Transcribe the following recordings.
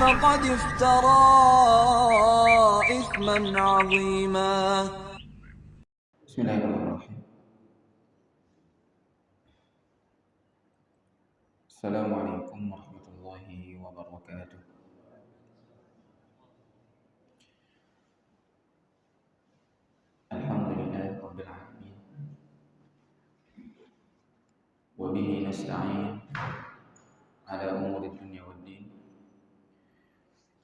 فقد افترى إثما عظيما. بسم الله الرحمن الرحيم. السلام عليكم ورحمة الله وبركاته. الحمد لله رب العالمين، وبه نستعين على أمور الدنيا والدين،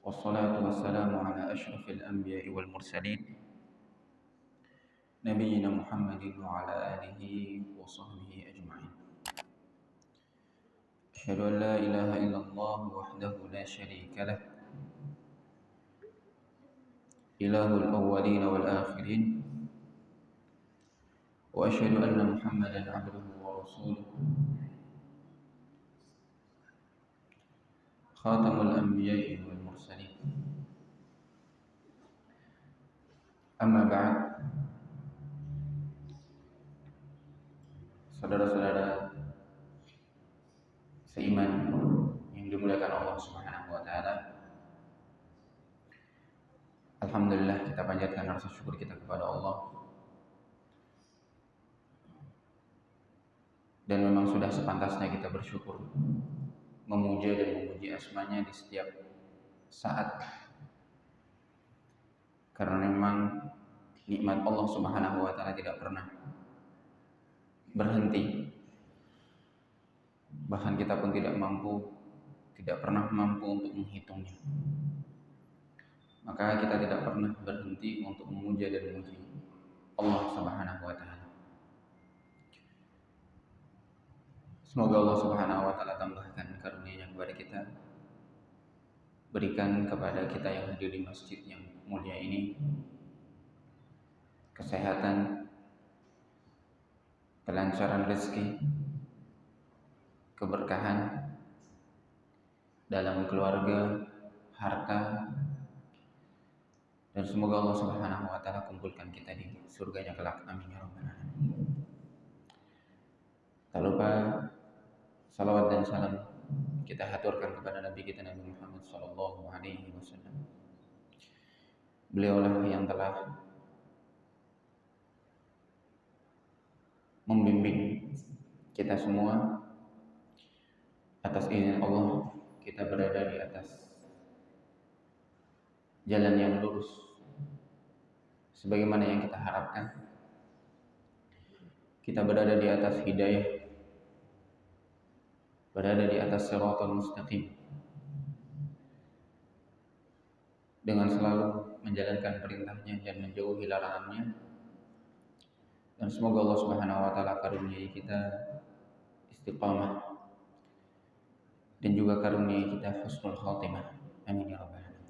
والصلاة والسلام على أشرف الأنبياء والمرسلين نبينا محمد وعلى آله وصحبه أجمعين. أشهد أن لا إله إلا الله وحده لا شريك له، إله الأولين والآخرين، وأشهد أن محمدا عبده ورسوله، خاتم الأنبياء والمرسلين. Amma ba'd. Saudara-saudara seiman yang dimuliakan Allah Subhanahu wa taala. Alhamdulillah, kita panjatkan rasa syukur kita kepada Allah. Dan memang sudah sepantasnya kita bersyukur, memuja dan memuji asmanya di setiap saat. Karena memang nikmat Allah Subhanahu wa taala tidak pernah berhenti. Bahkan kita pun tidak pernah mampu untuk menghitungnya. Maka kita tidak pernah berhenti untuk memuja dan memuji Allah Subhanahu wa taala. Semoga Allah Subhanahu wa taala tambahkan karunia-Nya kepada kita. Berikan kepada kita yang hadir di masjid yang mulia ini kesehatan, kelancaran rezeki, keberkahan dalam keluarga, harta, dan semoga Allah Subhanahu wa taala kumpulkan kita di surganya kelak. Amin ya rabbal alamin. Tak lupa salawat dan salam kita haturkan kepada Nabi kita Nabi Muhammad sallallahu alaihi wasallam. Beliaulah yang telah membimbing kita semua. Atas izin Allah kita berada di atas jalan yang lurus sebagaimana yang kita harapkan. Kita berada di atas hidayah, berada di atas siratal mustaqim, dengan selalu menjalankan perintahnya dan menjauhi larangannya. Dan semoga Allah Subhanahu wa taala karuniai kita istiqamah dan juga karuniai kita husnul khatimah. Amin ya rabbal alamin.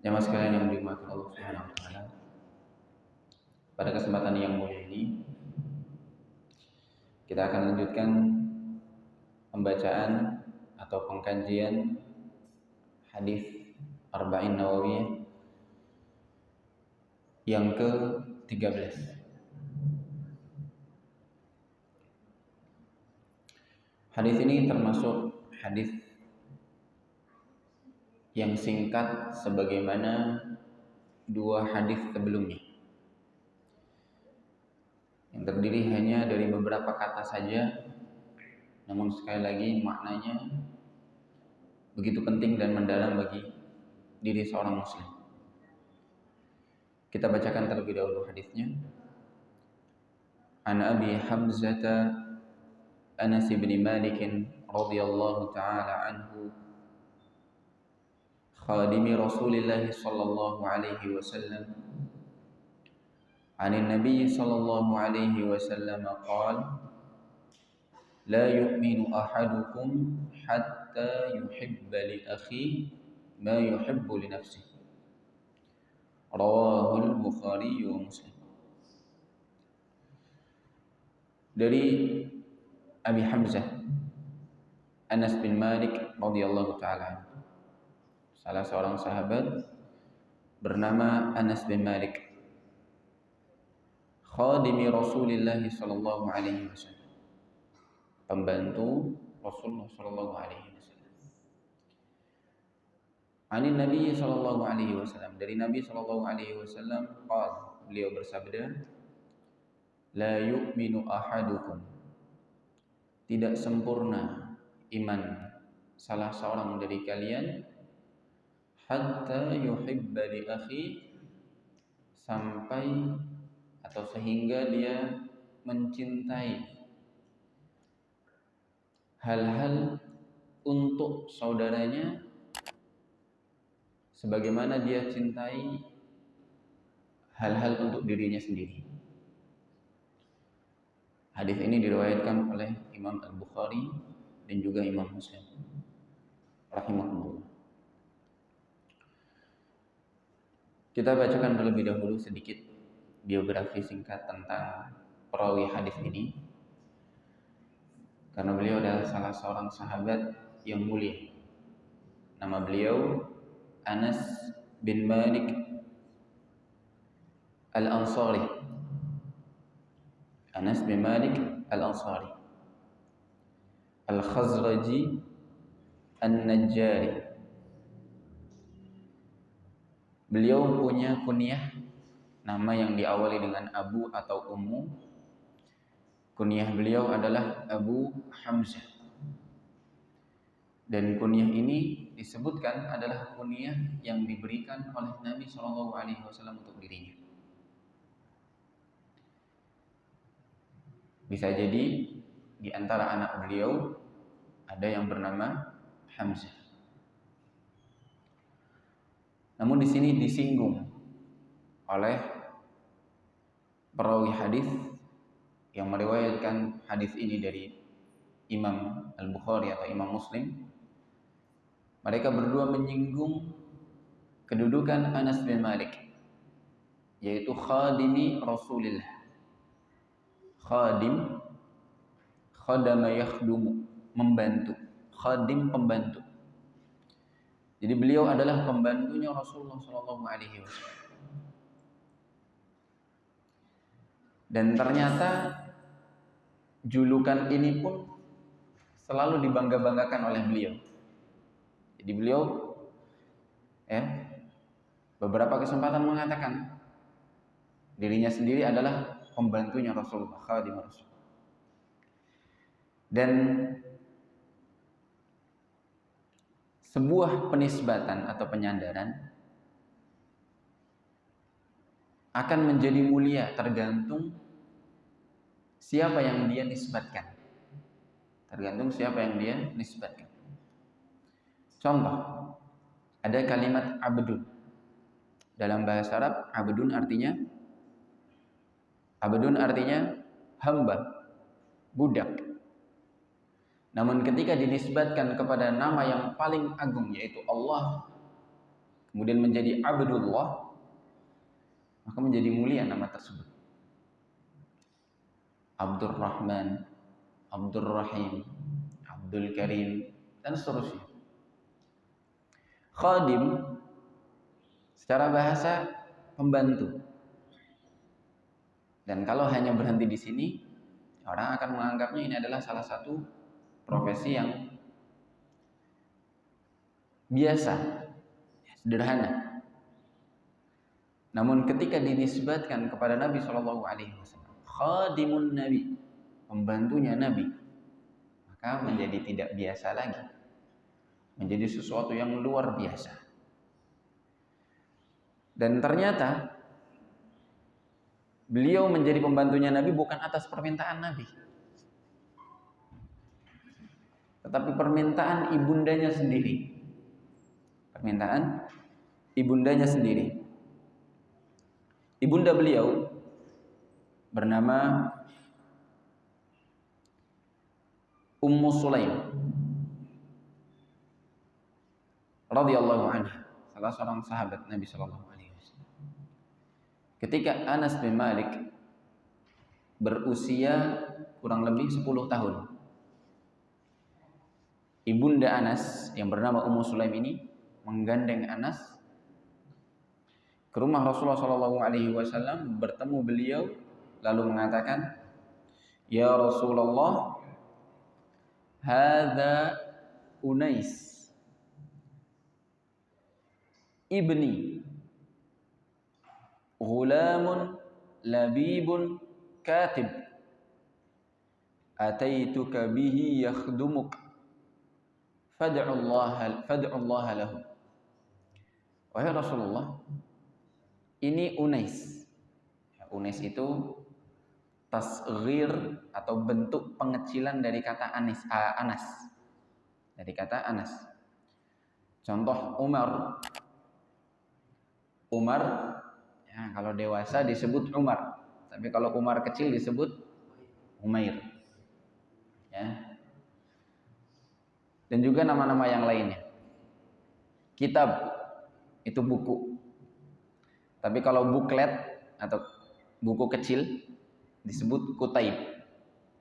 Jamaah sekalian yang dimuliakan Allah Subhanahu wa taala, pada kesempatan yang mulia ini kita akan lanjutkan pembacaan atau pengkajian hadis Arba'in Nawawiyah yang ke-13. Hadis ini termasuk hadis yang singkat sebagaimana dua hadis sebelumnya, yang terdiri hanya dari beberapa kata saja, namun sekali lagi maknanya begitu penting dan mendalam bagi diri seorang muslim. Kita bacakan terlebih dahulu hadisnya. An Abi Hamzah Anas bin Malik radhiyallahu taala anhu, khadimi Rasulillah sallallahu alaihi wasallam, عن النبي صلى الله عليه وسلم قال: لا يؤمن أحدكم حتى يحب لأخيه ما يحب لنفسه. رواه البخاري ومسلم. Dari Abi Hamzah Anas bin Malik radhiyallahu taala, salah seorang sahabat bernama Anas bin Malik, khadimi Rasulillah sallallahu alaihi wasallam, pembantu Rasulullah sallallahu alaihi wasallam. Anin Nabi sallallahu alaihi wasallam, dari Nabi sallallahu alaihi wasallam, beliau bersabda, la yu'minu ahadukum, tidak sempurna iman salah seorang dari kalian, hatta yuhibba li akhi, sampai atau sehingga dia mencintai hal-hal untuk saudaranya sebagaimana dia cintai hal-hal untuk dirinya sendiri. Hadis ini diriwayatkan oleh Imam Al-Bukhari dan juga Imam Muslim rahimahullah. Kita bacakan terlebih dahulu sedikit biografi singkat tentang perawi hadis ini, karena beliau adalah salah seorang sahabat yang mulia. Nama beliau Anas bin Malik Al-Ansari. Anas bin Malik Al-Ansari Al-Khazraji An-Najjari. Beliau punya kunyah, nama yang diawali dengan Abu atau Ummu. Kunyah beliau adalah Abu Hamzah. Dan kunyah ini disebutkan adalah kunyah yang diberikan oleh Nabi SAW untuk dirinya. Bisa jadi di antara anak beliau ada yang bernama Hamzah. Namun di sini disinggung oleh perawi hadis yang meriwayatkan hadis ini dari Imam Al-Bukhari atau Imam Muslim. Mereka berdua menyinggung kedudukan Anas bin Malik, yaitu khadimi Rasulillah. Khadim, khadama yakhdumu, membantu. Khadim, pembantu. Jadi beliau adalah pembantunya Rasulullah SAW. Dan ternyata julukan ini pun selalu dibangga-banggakan oleh beliau. Jadi beliau beberapa kesempatan mengatakan dirinya sendiri adalah pembantunya Rasulullah, khadim Rasul. Dan sebuah penisbatan atau penyandaran akan menjadi mulia tergantung siapa yang dia nisbatkan. Tergantung siapa yang dia nisbatkan. Contoh, ada kalimat abdun. Dalam bahasa Arab, abdun artinya hamba, budak. Namun ketika dinisbatkan kepada nama yang paling agung, yaitu Allah, kemudian menjadi Abdullah, maka menjadi mulia nama tersebut. Abdur Rahman, Abdur Rahim, Abdul Karim, dan seterusnya. Khadim secara bahasa pembantu. Dan kalau hanya berhenti di sini, orang akan menganggapnya ini adalah salah satu profesi yang biasa, sederhana. Namun ketika dinisbatkan kepada Nabi SAW, khadimun Nabi, pembantunya Nabi, maka menjadi tidak biasa lagi, menjadi sesuatu yang luar biasa. Dan ternyata beliau menjadi pembantunya Nabi bukan atas permintaan Nabi, tetapi permintaan ibundanya sendiri. Permintaan ibundanya sendiri. Ibunda beliau bernama Ummu Sulaim radhiyallahu anha, salah seorang sahabat Nabi sallallahu alaihi wasallam. Ketika Anas bin Malik berusia kurang lebih 10 tahun, ibunda Anas yang bernama Ummu Sulaim ini menggandeng Anas ke rumah Rasulullah SAW, bertemu beliau, lalu mengatakan, "Ya Rasulullah, hadza Unais ibni ghulamun labibun katib ataituka bihi yakhdumuk fad'u Allah lahu. Wahai Rasulullah, ini Unais. Unais itu tasghir atau bentuk pengecilan dari kata Anas. Dari kata Anas. Contoh Umar. Umar, ya, kalau dewasa disebut Umar, tapi kalau Umar kecil disebut Umair. Ya. Dan juga nama-nama yang lainnya. Kitab itu buku. Tapi kalau buklet atau buku kecil disebut kutaib.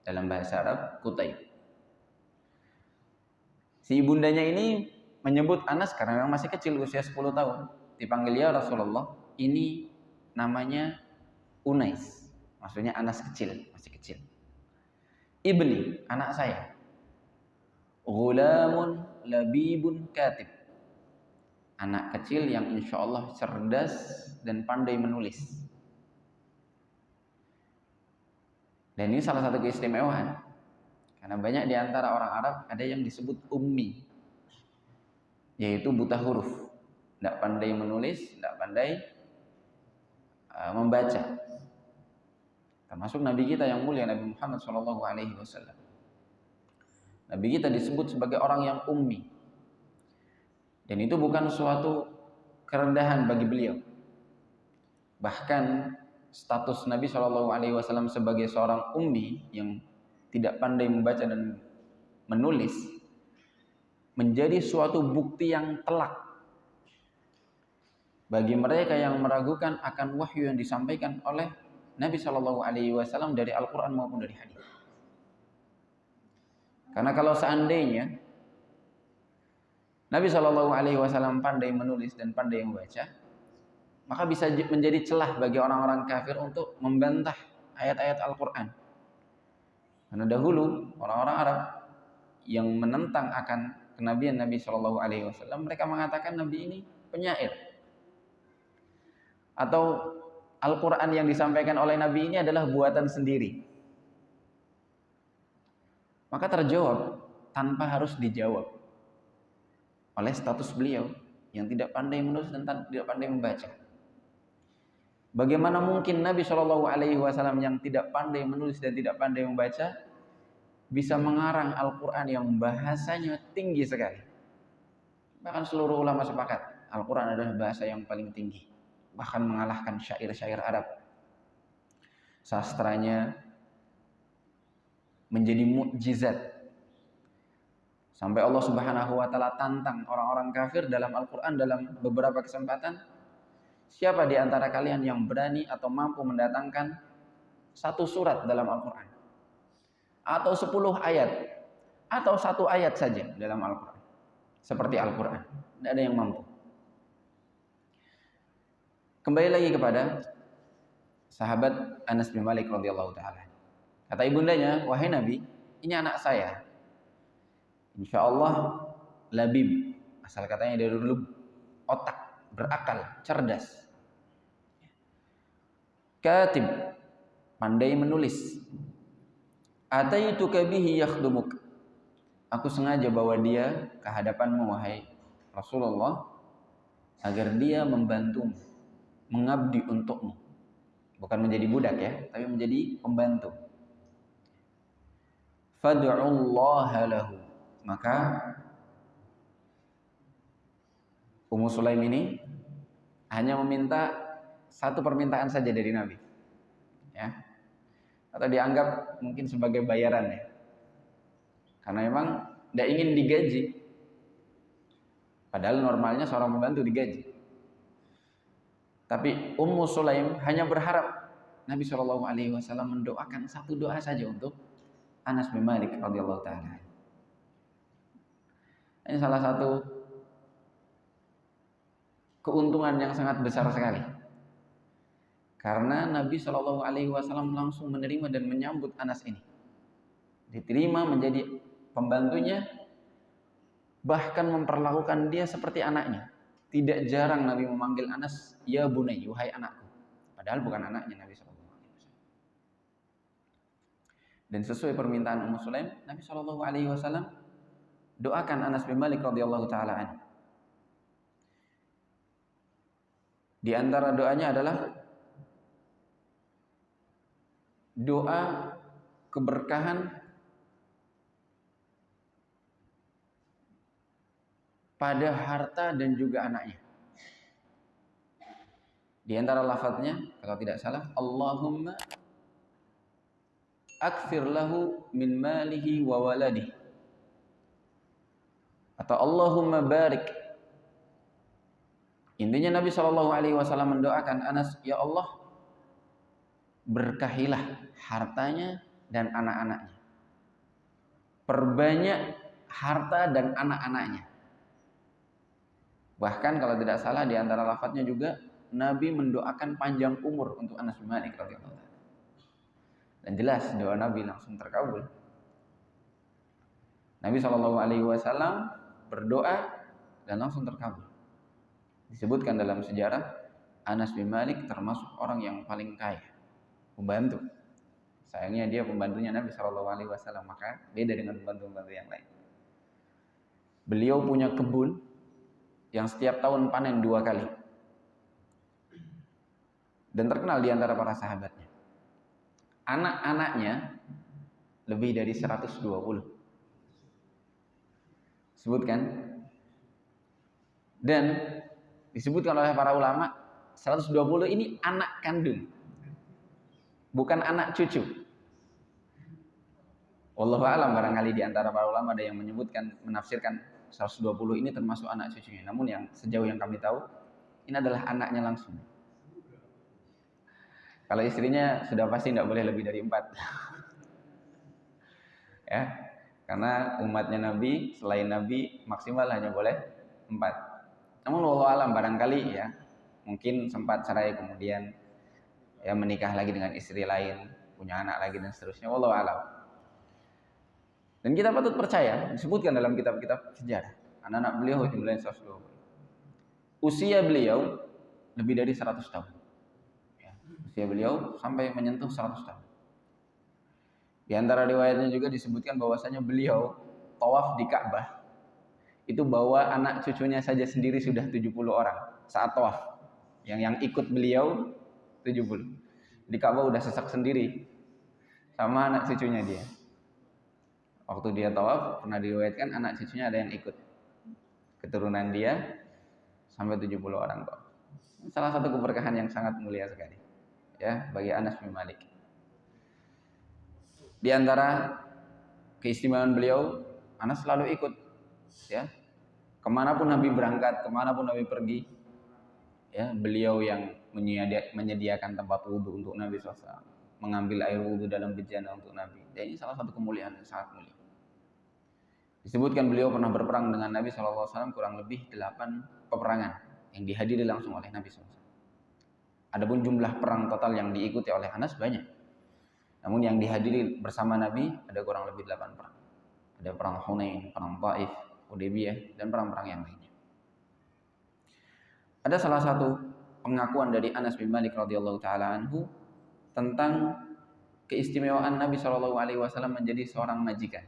Dalam bahasa Arab, kutaib. Si ibundanya ini menyebut Anas karena memang masih kecil, usia 10 tahun. Dipanggil ya Rasulullah, ini namanya Unais. Maksudnya Anas kecil, masih kecil. Ibni, anak saya. Ghulamun labibun katib. Anak kecil yang insya Allah cerdas dan pandai menulis. Dan ini salah satu keistimewaan. Karena banyak di antara orang Arab ada yang disebut ummi. Yaitu buta huruf. Tidak pandai menulis, tidak pandai membaca. Termasuk Nabi kita yang mulia, Nabi Muhammad SAW. Nabi kita disebut sebagai orang yang ummi. Dan itu bukan suatu kerendahan bagi beliau. Bahkan status Nabi SAW sebagai seorang ummi yang tidak pandai membaca dan menulis menjadi suatu bukti yang telak bagi mereka yang meragukan akan wahyu yang disampaikan oleh Nabi SAW dari Al-Quran maupun dari hadis. Karena kalau seandainya Nabi SAW pandai menulis dan pandai membaca, maka bisa menjadi celah bagi orang-orang kafir untuk membantah ayat-ayat Al-Quran. Karena dahulu orang-orang Arab yang menentang akan kenabian Nabi SAW, mereka mengatakan Nabi ini penyair. Atau Al-Quran yang disampaikan oleh Nabi ini adalah buatan sendiri. Maka terjawab tanpa harus dijawab oleh status beliau yang tidak pandai menulis dan tidak pandai membaca. Bagaimana mungkin Nabi SAW yang tidak pandai menulis dan tidak pandai membaca bisa mengarang Al-Quran yang bahasanya tinggi sekali? Bahkan seluruh ulama sepakat Al-Quran adalah bahasa yang paling tinggi, bahkan mengalahkan syair-syair Arab. Sastranya menjadi mukjizat. Sampai Allah Subhanahu wa taala tantang orang-orang kafir dalam Al-Qur'an dalam beberapa kesempatan, siapa di antara kalian yang berani atau mampu mendatangkan satu surat dalam Al-Qur'an atau 10 ayat atau 1 ayat saja dalam Al-Qur'an seperti Al-Qur'an? Tidak ada yang mampu. Kembali lagi kepada sahabat Anas bin Malik radhiyallahu taala. Kata ibundanya, "Wahai Nabi, ini anak saya. Insya Allah labib, asal katanya dari lub, otak, berakal, cerdas. Katib, pandai menulis. Ataituka bihi yakhdumuk. Aku sengaja bawa dia ke hadapanmu wahai Rasulullah agar dia membantumu, mengabdi untukmu. Bukan menjadi budak ya, tapi menjadi pembantu. Fad'ullaha lahu." Maka Ummu Sulaim ini hanya meminta satu permintaan saja dari Nabi, ya, atau dianggap mungkin sebagai bayaran ya, karena memang tidak ingin digaji, padahal normalnya seorang pembantu digaji. Tapi Ummu Sulaim hanya berharap Nabi SAW mendoakan satu doa saja untuk Anas bin Malik radhiyallahu taala. Ini salah satu keuntungan yang sangat besar sekali. Karena Nabi SAW langsung menerima dan menyambut Anas ini. Diterima menjadi pembantunya, bahkan memperlakukan dia seperti anaknya. tidak jarang Nabi memanggil Anas, ya bunai, wahai anakku. Padahal bukan anaknya Nabi Shallallahu Alaihi Wasallam. Dan sesuai permintaan Ummu Sulaim, Nabi Shallallahu Alaihi Wasallam doakan Anas bin Malik radhiyallahu taala anhu. Di antara doanya adalah doa keberkahan pada harta dan juga anaknya. Di antara lafadznya, kalau tidak salah, Allahumma akfir lahu min malihi wa waladihi. Atau Allahumma barik. Intinya Nabi Shallallahu Alaihi Wasallam mendoakan Anas, ya Allah, berkahilah hartanya dan anak-anaknya. Perbanyak harta dan anak-anaknya. Bahkan kalau tidak salah di antara lafadznya juga Nabi mendoakan panjang umur untuk Anas bin Malik radhiyallahu anhu. Dan jelas doa Nabi langsung terkabul. Nabi Shallallahu Alaihi Wasallam berdoa dan langsung terkabul. Disebutkan dalam sejarah Anas bin Malik termasuk orang yang paling kaya, pembantu. Sayangnya dia pembantunya Nabi Shallallahu Alaihi Wasallam, maka beda dengan pembantu-pembantu yang lain. Beliau punya kebun yang setiap tahun panen 2 kali. Dan terkenal di antara para sahabatnya. Anak-anaknya lebih dari 120. Sebutkan. Dan disebutkan oleh para ulama 120 ini anak kandung. Bukan anak cucu. Wallahu a'lam, barangkali di antara para ulama ada yang menyebutkan, menafsirkan 120 ini termasuk anak cucunya. Namun yang sejauh yang kami tahu, ini adalah anaknya langsung. Kalau istrinya sudah pasti tidak boleh lebih dari 4. Ya, karena umatnya Nabi, selain Nabi maksimal hanya boleh 4. Namun wallahu alam, barangkali ya mungkin sempat cerai kemudian ya menikah lagi dengan istri lain, punya anak lagi dan seterusnya, wallahu alam. Dan kita patut percaya, disebutkan dalam kitab-kitab sejarah, anak-anak beliau jumlahnya 120. Usia beliau lebih dari 100 tahun. Usia beliau sampai menyentuh 100 tahun. Di antara riwayatnya juga disebutkan bahwasanya beliau tawaf di Ka'bah itu bawa anak cucunya saja sendiri sudah 70 orang saat tawaf. Yang ikut beliau 70. Di Ka'bah udah sesak sendiri sama anak cucunya dia. Waktu dia tawaf pernah diriwayatkan anak cucunya ada yang ikut. Keturunan dia sampai 70 orang kok. Salah satu keberkahan yang sangat mulia sekali. Ya, bagi Anas bin Malik. Di antara keistimewaan beliau, Anas selalu ikut, ya, kemanapun Nabi berangkat, kemanapun Nabi pergi, ya, beliau yang menyediakan tempat wudhu untuk Nabi SAW, mengambil air wudhu dalam bejana untuk Nabi. Dan ini salah satu kemuliaan yang sangat mulia. Disebutkan beliau pernah berperang dengan Nabi SAW kurang lebih 8 peperangan yang dihadiri langsung oleh Nabi SAW. Adapun jumlah perang total yang diikuti oleh Anas banyak. Namun yang dihadiri bersama Nabi ada kurang lebih 8 perang. Ada perang Hunain, perang Taif, Hudaybiyah, dan perang-perang yang lainnya. Ada salah satu pengakuan dari Anas bin Malik radhiyallahu taala anhu tentang keistimewaan Nabi SAW menjadi seorang majikan.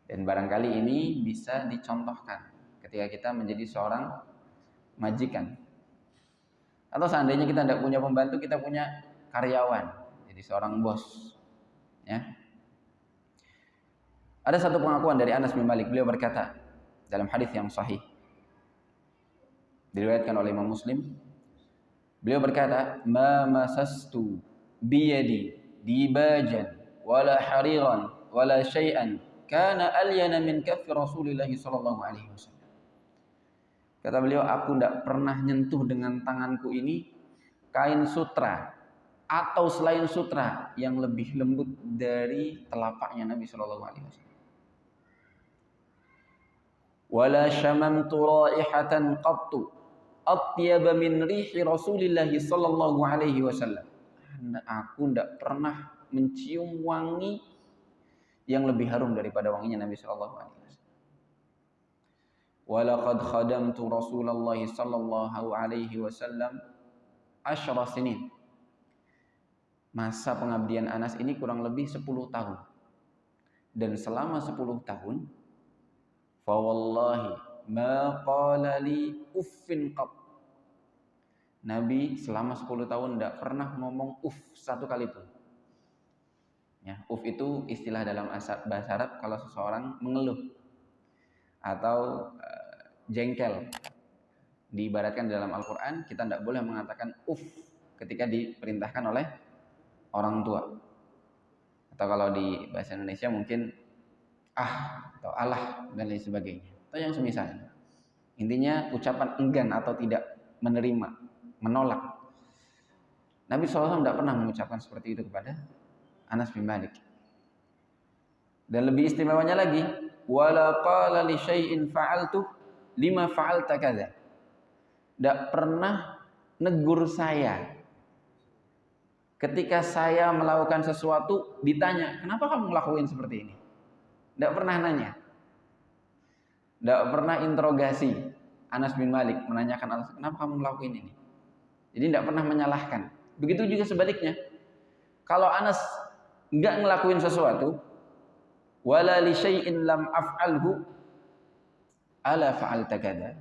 Dan barangkali ini bisa dicontohkan ketika kita menjadi seorang majikan. Atau seandainya kita tidak punya pembantu, kita punya karyawan, jadi seorang bos. Ya. Ada satu pengakuan dari Anas bin Malik, beliau berkata dalam hadis yang sahih, diriwayatkan oleh Imam Muslim. Beliau berkata, "Ma masastu biyadi dibajan wala hariran wala syai'an kana alyana min kaffi Rasulillah sallallahu alaihi wasallam." Kata beliau, aku tidak pernah nyentuh dengan tanganku ini kain sutra atau selain sutra yang lebih lembut dari telapaknya Nabi Shallallahu Alaihi Wasallam. Wala syamamtu raihatan qattu atyaba min rihi Rasulillah Sallallahu Alaihi Wasallam. Aku tidak pernah mencium wangi yang lebih harum daripada wanginya Nabi Sallallahu Alaihi Wasallam. walaqad khadamtu Rasulullah sallallahu alaihi wasallam 10 sinin. Masa pengabdian Anas ini kurang lebih 10 tahun. Dan selama 10 tahun, fa wallahi ma qala li uffin qat. Nabi selama 10 tahun tidak pernah ngomong satu kali pun. Ya, itu istilah dalam bahasa Arab kalau seseorang mengeluh atau jengkel. Diibaratkan dalam Al-Quran, kita tidak boleh mengatakan ketika diperintahkan oleh orang tua. Atau kalau di bahasa Indonesia mungkin atau alah dan lain sebagainya. Atau yang semisalnya. Intinya ucapan enggan atau tidak menerima, menolak. Nabi SAW tidak pernah mengucapkan seperti itu kepada Anas bin Malik. Dan lebih istimewanya lagi, wala qala li syai'in fa'altu lima fa'alta kadza. Tidak pernah negur saya. Ketika saya melakukan sesuatu ditanya, kenapa kamu ngelakuin seperti ini? Tidak pernah nanya. Tidak pernah interogasi Anas bin Malik, menanyakan Anas, kenapa kamu ngelakuin ini? Jadi tidak pernah menyalahkan. Begitu juga sebaliknya. Kalau Anas enggak ngelakuin sesuatu, wala li syai'in lam af'alhu ala fa'alta kadza.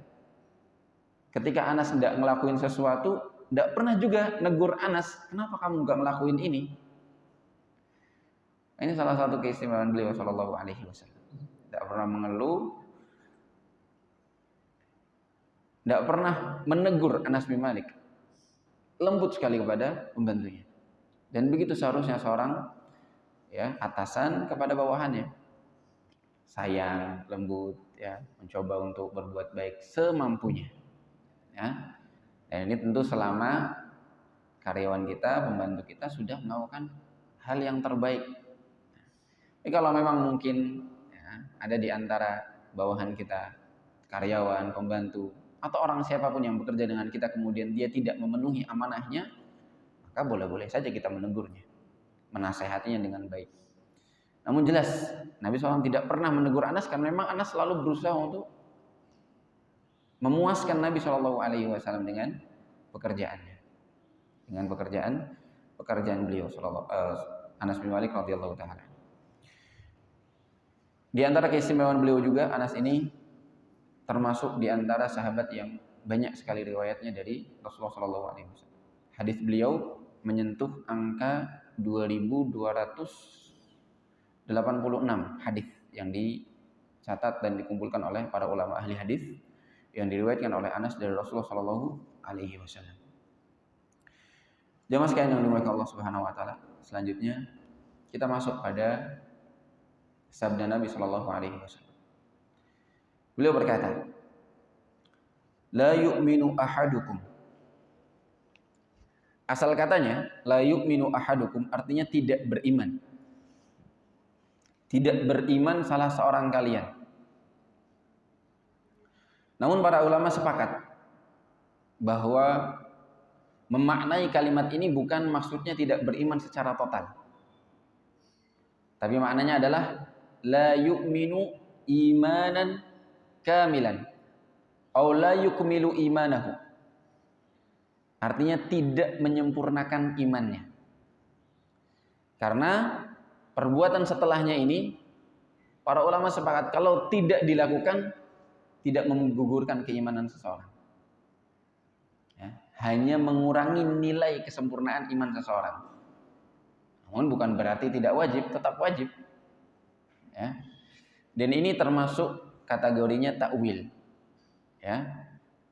Ketika Anas enggak ngelakuin sesuatu, enggak pernah juga negur Anas, kenapa kamu enggak ngelakuin ini? Ini salah satu keistimewaan beliau sallallahu alaihi wasallam. Enggak pernah mengeluh, enggak pernah menegur Anas bin Malik. Lembut sekali kepada pembantunya. Dan begitu seharusnya seorang atasan kepada bawahannya. Sayang, lembut, mencoba untuk berbuat baik semampunya. Ya. Dan ini tentu selama karyawan kita, pembantu kita sudah melakukan hal yang terbaik. Tapi kalau memang mungkin ada di antara bawahan kita, karyawan, pembantu, atau orang siapapun yang bekerja dengan kita kemudian dia tidak memenuhi amanahnya, maka boleh-boleh saja kita menegurnya, menasehatinya dengan baik. Namun jelas Nabi SAW tidak pernah menegur Anas karena memang Anas selalu berusaha untuk memuaskan Nabi SAW dengan pekerjaannya, dengan pekerjaan beliau Anas bin Malik radhiyallahu taala. Di antara keistimewaan beliau juga, Anas ini termasuk di antara sahabat yang banyak sekali riwayatnya dari Rasulullah SAW. Hadis beliau menyentuh angka 2286 hadis yang dicatat dan dikumpulkan oleh para ulama ahli hadis yang diriwayatkan oleh Anas dari Rasulullah SAW. Jamaah sekalian yang dimuliakan Allah Subhanahu wa taala, selanjutnya kita masuk pada sabda Nabi SAW. Beliau berkata, la yu'minu ahadukum. Asal katanya la yu'minu ahadukum artinya tidak beriman. Tidak beriman salah seorang kalian. Namun para ulama sepakat bahwa memaknai kalimat ini bukan maksudnya tidak beriman secara total. Tapi maknanya adalah la yu'minu imanan kamilan aw la yukmilu imanahu. Artinya tidak menyempurnakan imannya. Karena perbuatan setelahnya ini para ulama sepakat kalau tidak dilakukan tidak menggugurkan keimanan seseorang. Hanya mengurangi nilai kesempurnaan iman seseorang. Namun bukan berarti tidak wajib, tetap wajib. Dan ini termasuk kategorinya takwil.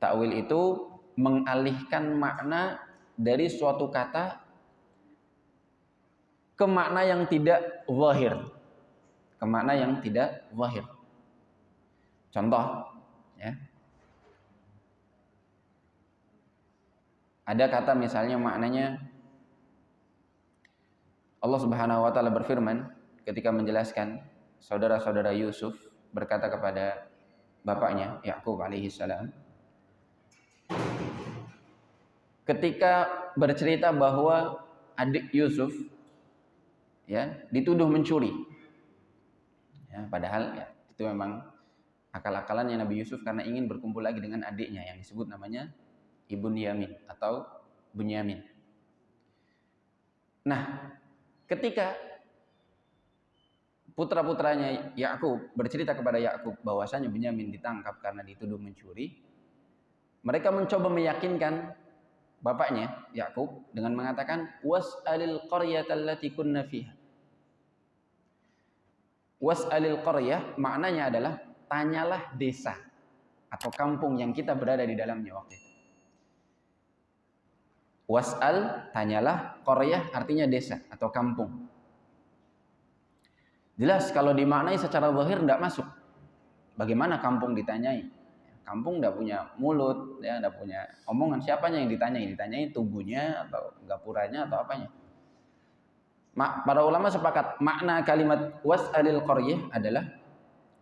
Takwil itu mengalihkan makna dari suatu kata ke makna yang tidak zahir. Ke makna yang tidak zahir. Contoh, ada kata misalnya maknanya Allah Subhanahu wa taala berfirman ketika menjelaskan saudara-saudara Yusuf berkata kepada bapaknya Yakub alaihi salam ketika bercerita bahwa adik Yusuf dituduh mencuri. Padahal itu memang Akal-akalannya Nabi Yusuf karena ingin berkumpul lagi dengan adiknya yang disebut namanya Ibn Yamin atau Bunyamin. Nah, ketika putra-putranya Yakub bercerita kepada Yakub bahwasanya Bunyamin ditangkap karena dituduh mencuri, mereka mencoba meyakinkan bapaknya Yakub dengan mengatakan was'alil qaryatal lati kunna fiha. Was'alil qaryah maknanya adalah tanyalah desa atau kampung yang kita berada di dalamnya waktu itu. Was'al, tanyalah, qaryah artinya desa atau kampung. Jelas kalau dimaknai secara zahir tidak masuk. Bagaimana kampung ditanyai? Kampung tidak punya mulut, ya, tidak punya omongan. Siapanya yang ditanyai? Ditanyai tubuhnya atau gapuranya atau apanya? Para ulama sepakat makna kalimat was'alil qaryah adalah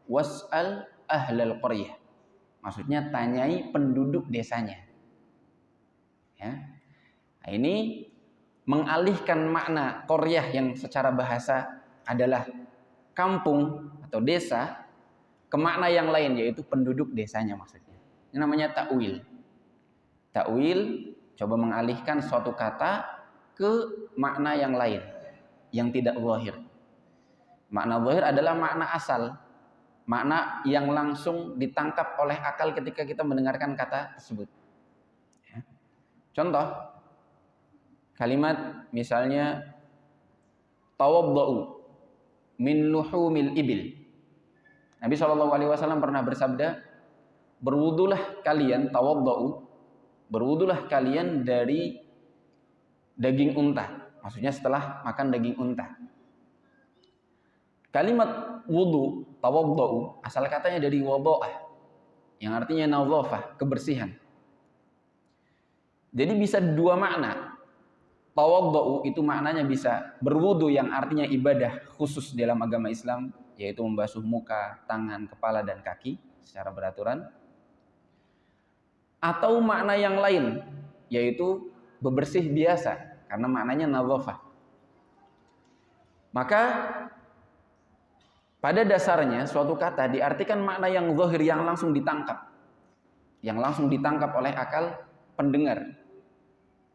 was'al ahlal qaryah. Maksudnya tanyai penduduk desanya. Ya. Nah, ini mengalihkan makna qaryah yang secara bahasa adalah kampung atau desa ke makna yang lain yaitu penduduk desanya maksudnya. Ini namanya ta'wil. Ta'wil coba mengalihkan suatu kata ke makna yang lain yang tidak zahir. Makna zahir adalah makna asal, makna yang langsung ditangkap oleh akal ketika kita mendengarkan kata tersebut. Ya. Contoh, kalimat misalnya tawaddau min luhumil ibil. Nabi SAW pernah bersabda, berwudulah kalian, tawaddau, berwudulah kalian dari daging unta. Maksudnya setelah makan daging unta. Kalimat wudu, tawaddau, asal katanya dari wada'ah, yang artinya nadhafah, kebersihan. Jadi bisa dua makna. Tawaddau itu maknanya bisa berwudu yang artinya ibadah khusus dalam agama Islam, yaitu membasuh muka, tangan, kepala, dan kaki secara beraturan. Atau makna yang lain, yaitu bebersih biasa, karena maknanya nadhafah. Maka pada dasarnya suatu kata diartikan makna yang zahir yang langsung ditangkap. Yang langsung ditangkap oleh akal pendengar.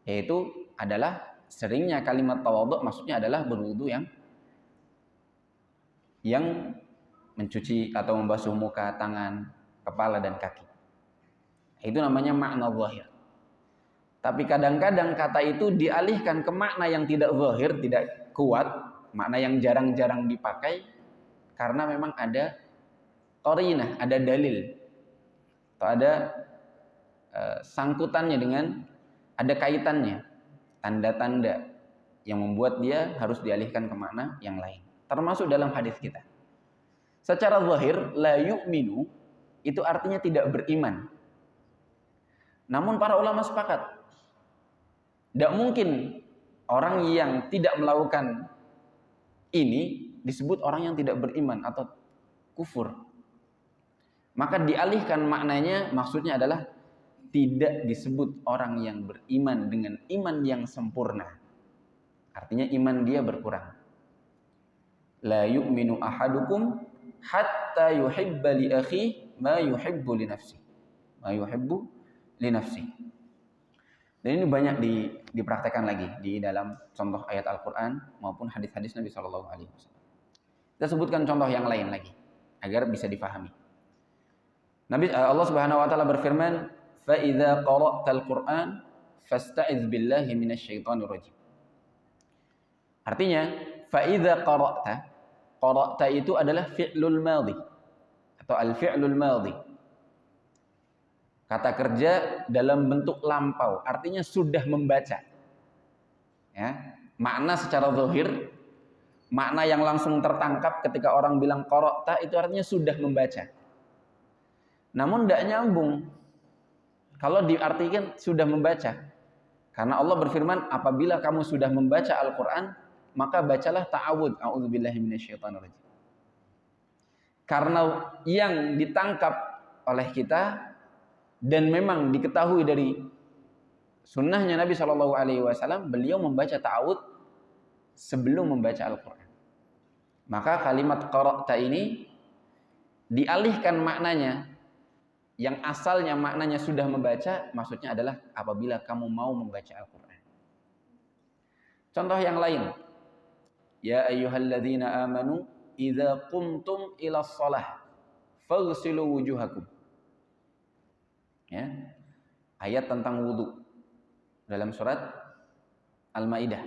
Yaitu adalah seringnya kalimat tawadhu maksudnya adalah berwudu yang mencuci atau membasuh muka, tangan, kepala, dan kaki. Itu namanya makna zahir. Tapi kadang-kadang kata itu dialihkan ke makna yang tidak zahir, tidak kuat, makna yang jarang-jarang dipakai karena memang ada qarinah, ada dalil atau ada sangkutannya dengan, ada kaitannya, tanda-tanda yang membuat dia harus dialihkan ke makna yang lain. Termasuk dalam hadis kita. Secara zahir la yu'minu itu artinya tidak beriman. Namun para ulama sepakat tidak mungkin orang yang tidak melakukan ini disebut orang yang tidak beriman atau kufur. Maka dialihkan maknanya, maksudnya adalah tidak disebut orang yang beriman dengan iman yang sempurna. Artinya iman dia berkurang. La yu'minu ahadukum hatta yuhibba li akhi ma yuhibbu li nafsi. Ma yuhibbu li nafsi. Dan ini banyak dipraktekkan lagi di dalam contoh ayat Al-Quran maupun hadis-hadis Nabi SAW. Kita sebutkan contoh yang lain lagi agar bisa difahami. Allah Subhanahu Wa Taala berfirman, "Fa idza qara'tal Qur'an fasta'iz billahi minasyaitonir rajim." Artinya, fa idza qara'ta itu adalah fi'lul madhi atau al-fi'lul madhi. Kata kerja dalam bentuk lampau, artinya sudah membaca. Ya, makna secara zahir, makna yang langsung tertangkap ketika orang bilang qara'ta itu artinya sudah membaca. Namun tidak nyambung kalau diartikan sudah membaca. Karena Allah berfirman, apabila kamu sudah membaca Al-Quran, maka bacalah ta'awudz, a'udzubillahi minasyaitonirrajim. Karena yang ditangkap oleh kita dan memang diketahui dari sunnahnya Nabi SAW, beliau membaca ta'awudz sebelum membaca Al-Quran. Maka kalimat qara'ta ini dialihkan maknanya, yang asalnya maknanya sudah membaca, maksudnya adalah apabila kamu mau membaca Al-Quran. Contoh yang lain, ya ayyuhalladzina amanu idza qumtum ila shalah faghsilu wujuhakum. Ya. Ayat tentang wudu dalam surat Al-Maidah.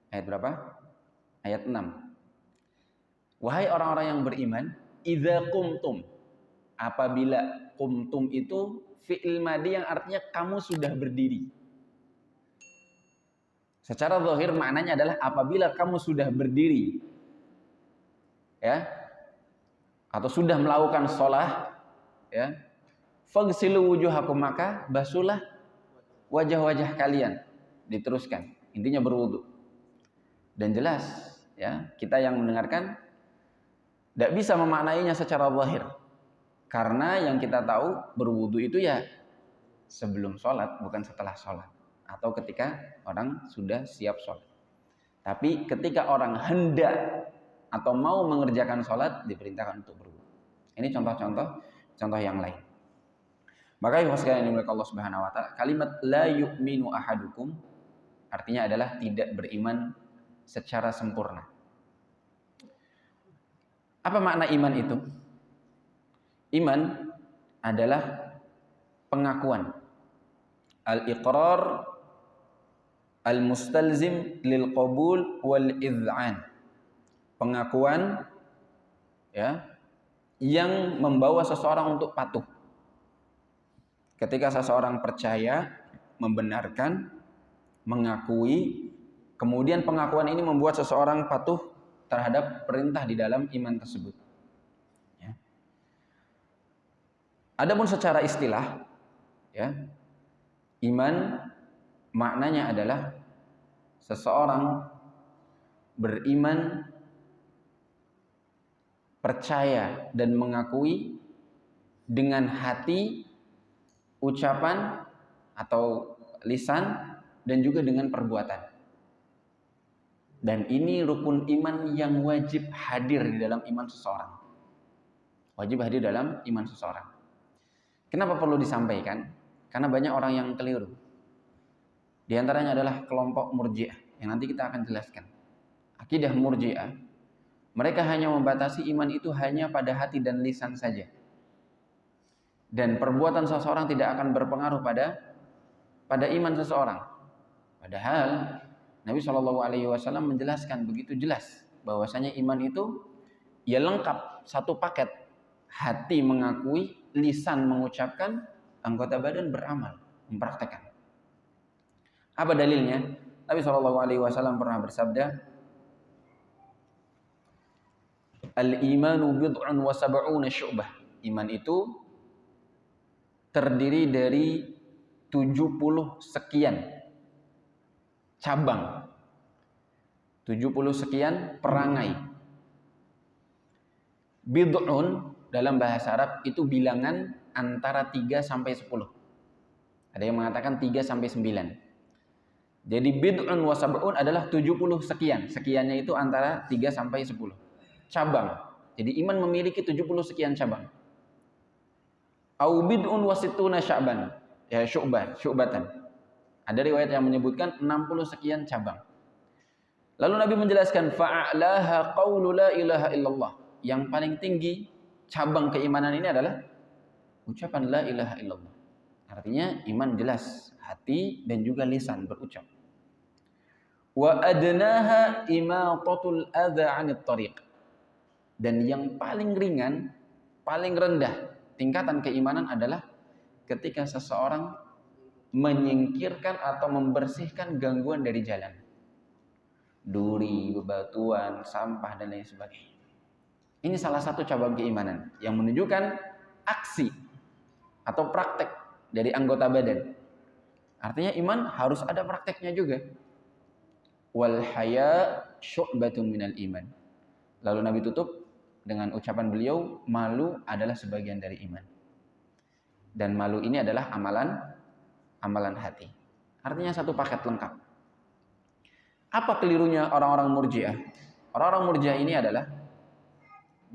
Ayat berapa? Ayat 6. Wahai orang-orang yang beriman, idza qumtum, apabila qumtum itu fi'il madhi yang artinya kamu sudah berdiri. Secara zahir maknanya adalah apabila kamu sudah berdiri, ya, atau sudah melakukan sholat, ya, faghsilu wujuhakum, maka basuhlah wajah-wajah kalian. Diteruskan, intinya berwudu. Dan jelas, ya, kita yang mendengarkan tidak bisa memaknainya secara zahir, karena yang kita tahu berwudu itu ya sebelum sholat, bukan setelah sholat, atau ketika orang sudah siap sholat. Tapi ketika orang hendak atau mau mengerjakan sholat, diperintahkan untuk berwudu. Ini contoh yang lain. Maka ibu sekalian yang Allah Subhanahu wa taala, kalimat la yu'minu ahadukum artinya adalah tidak beriman secara sempurna. Apa makna iman itu? Iman adalah pengakuan, al-iqrar al-mustalzim lil qabul wal id'an. Pengakuan, ya, yang membawa seseorang untuk patuh. Ketika seseorang percaya, membenarkan, mengakui, kemudian pengakuan ini membuat seseorang patuh terhadap perintah di dalam iman tersebut. Ya. Adapun secara istilah, ya, iman maknanya adalah seseorang beriman, percaya dan mengakui dengan hati, ucapan atau lisan, dan juga dengan perbuatan. Dan ini rukun iman yang wajib hadir di dalam iman seseorang. Wajib hadir dalam iman seseorang. Kenapa perlu disampaikan? Karena banyak orang yang keliru. Di antaranya adalah kelompok Murji'ah yang nanti kita akan jelaskan. Akidah Murji'ah, mereka hanya membatasi iman itu hanya pada hati dan lisan saja. Dan perbuatan seseorang tidak akan berpengaruh pada iman seseorang. Padahal Nabi SAW menjelaskan begitu jelas bahwasanya iman itu ya lengkap, satu paket. Hati mengakui, lisan mengucapkan, anggota badan beramal, mempraktekkan. Apa dalilnya? Nabi SAW pernah bersabda, al-imanu bid'un wa sab'una syu'bah. Iman itu terdiri dari 70 sekian cabang, 70 sekian perangai. Bid'un dalam bahasa Arab itu bilangan antara 3 sampai 10. Ada yang mengatakan 3 sampai 9. Jadi bid'un wa sab'un adalah 70 sekian. Sekiannya itu antara 3 sampai 10. Cabang. Jadi iman memiliki 70 sekian cabang. Au bid'un wa sittuna sya'ban. Ya, syu'batan. Ada riwayat yang menyebutkan 60 sekian cabang. Lalu Nabi menjelaskan fa'alaha qaulu la ilaha illallah. Yang paling tinggi cabang keimanan ini adalah ucapan la ilaha illallah. Artinya iman jelas, hati dan juga lisan berucap. Wa adnaha imatatul adza 'anit thariq. Dan yang paling ringan, paling rendah tingkatan keimanan adalah ketika seseorang menyingkirkan atau membersihkan gangguan dari jalan. Duri, bebatuan, sampah, dan lain sebagainya. Ini salah satu cabang keimanan yang menunjukkan aksi atau praktek dari anggota badan. Artinya iman harus ada prakteknya juga. Wal haya syu'batun minal iman. Lalu Nabi tutup dengan ucapan beliau, malu adalah sebagian dari iman. Dan malu ini adalah amalan hati. Artinya satu paket lengkap. Apa kelirunya orang-orang Murji'ah? Orang-orang Murji'ah ini adalah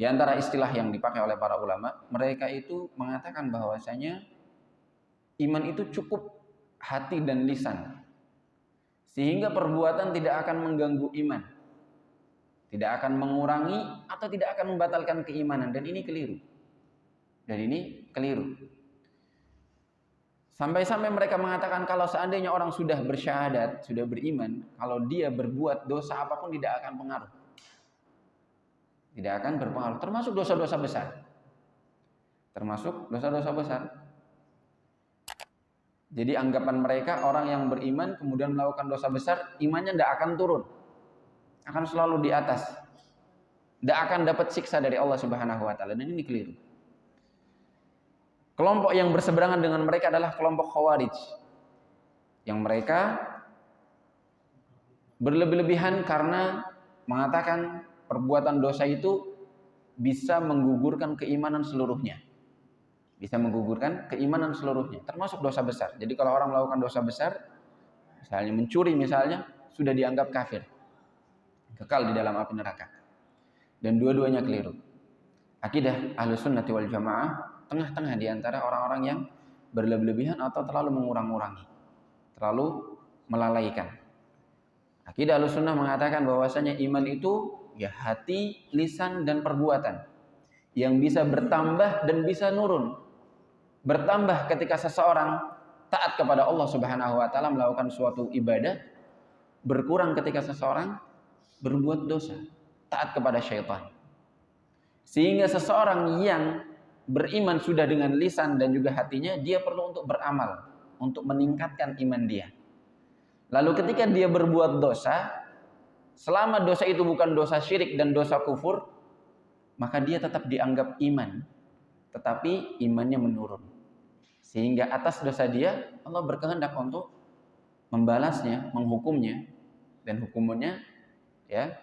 Di antara istilah yang dipakai oleh para ulama, mereka itu mengatakan bahwasanya iman itu cukup hati dan lisan, sehingga perbuatan tidak akan mengganggu iman, tidak akan mengurangi atau tidak akan membatalkan keimanan. Dan ini keliru. Sampai-sampai mereka mengatakan kalau seandainya orang sudah bersyahadat, sudah beriman, kalau dia berbuat dosa apapun tidak akan pengaruh. Tidak akan berpengaruh, termasuk dosa-dosa besar. Jadi anggapan mereka orang yang beriman kemudian melakukan dosa besar, imannya tidak akan turun. Akan selalu di atas. Tidak akan dapat siksa dari Allah Subhanahu wa taala. Dan ini keliru. Kelompok yang berseberangan dengan mereka adalah kelompok Khawarij. Yang mereka berlebih-lebihan karena mengatakan perbuatan dosa itu bisa menggugurkan keimanan seluruhnya. Termasuk dosa besar. Jadi kalau orang melakukan dosa besar, misalnya mencuri sudah dianggap kafir. Kekal di dalam api neraka. Dan dua-duanya keliru. Akidah Ahlus Sunnah wal Jamaah tengah-tengah di antara orang-orang yang berlebih-lebihan atau terlalu mengurang-urangi, terlalu melalaikan. Akidah Ahlus Sunnah mengatakan bahwasanya iman itu ya hati, lisan, dan perbuatan yang bisa bertambah dan bisa nurun. Bertambah ketika seseorang taat kepada Allah Subhanahu wa taala melakukan suatu ibadah, berkurang ketika seseorang berbuat dosa, taat kepada syaitan. Sehingga seseorang yang beriman sudah dengan lisan dan juga hatinya, dia perlu untuk beramal, untuk meningkatkan iman dia. Lalu ketika dia berbuat dosa, selama dosa itu bukan dosa syirik dan dosa kufur, maka dia tetap dianggap iman, tetapi imannya menurun. Sehingga atas dosa dia, Allah berkehendak untuk membalasnya, menghukumnya, dan hukumannya ya